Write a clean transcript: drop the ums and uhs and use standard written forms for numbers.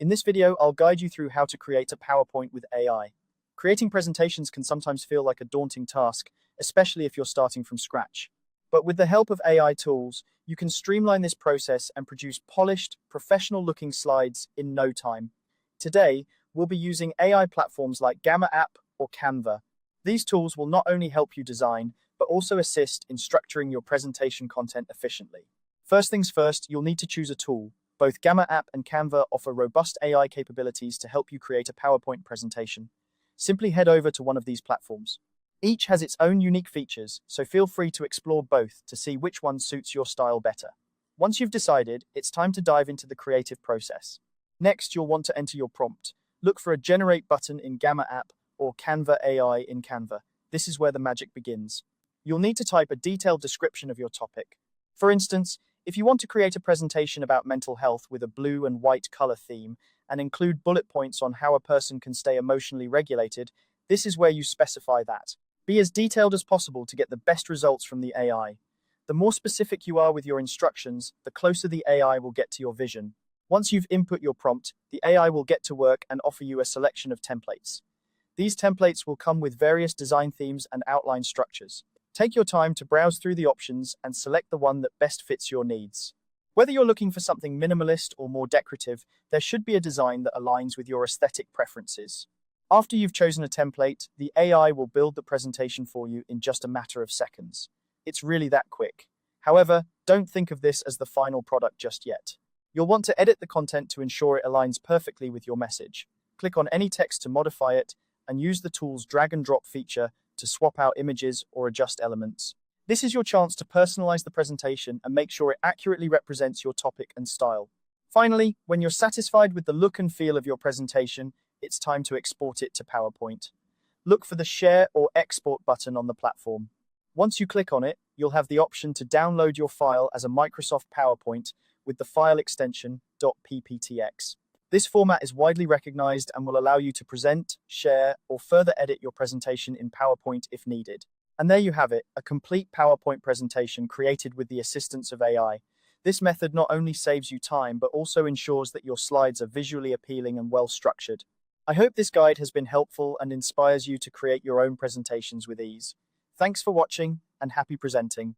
In this video, I'll guide you through how to create a PowerPoint with AI. Creating presentations can sometimes feel like a daunting task, especially if you're starting from scratch. But with the help of AI tools, you can streamline this process and produce polished, professional-looking slides in no time. Today, we'll be using AI platforms like Gamma App or Canva. These tools will not only help you design, but also assist in structuring your presentation content efficiently. First things first, you'll need to choose a tool. Both Gamma App and Canva offer robust AI capabilities to help you create a PowerPoint presentation. Simply head over to one of these platforms. Each has its own unique features, so feel free to explore both to see which one suits your style better. Once you've decided, it's time to dive into the creative process. Next, you'll want to enter your prompt. Look for a Generate button in Gamma App or Canva AI in Canva. This is where the magic begins. You'll need to type a detailed description of your topic. For instance, if you want to create a presentation about mental health with a blue and white color theme and include bullet points on how a person can stay emotionally regulated, this is where you specify that. Be as detailed as possible to get the best results from the AI. The more specific you are with your instructions, the closer the AI will get to your vision. Once you've input your prompt, the AI will get to work and offer you a selection of templates. These templates will come with various design themes and outline structures. Take your time to browse through the options and select the one that best fits your needs. Whether you're looking for something minimalist or more decorative, there should be a design that aligns with your aesthetic preferences. After you've chosen a template, the AI will build the presentation for you in just a matter of seconds. It's really that quick. However, don't think of this as the final product just yet. You'll want to edit the content to ensure it aligns perfectly with your message. Click on any text to modify it and use the tool's drag and drop feature to swap out images or adjust elements. This is your chance to personalize the presentation and make sure it accurately represents your topic and style. Finally, when you're satisfied with the look and feel of your presentation, it's time to export it to PowerPoint. Look for the Share or Export button on the platform. Once you click on it, you'll have the option to download your file as a Microsoft PowerPoint with the file extension .pptx. This format is widely recognized and will allow you to present, share, or further edit your presentation in PowerPoint if needed. And there you have it, a complete PowerPoint presentation created with the assistance of AI. This method not only saves you time, but also ensures that your slides are visually appealing and well-structured. I hope this guide has been helpful and inspires you to create your own presentations with ease. Thanks for watching, and happy presenting.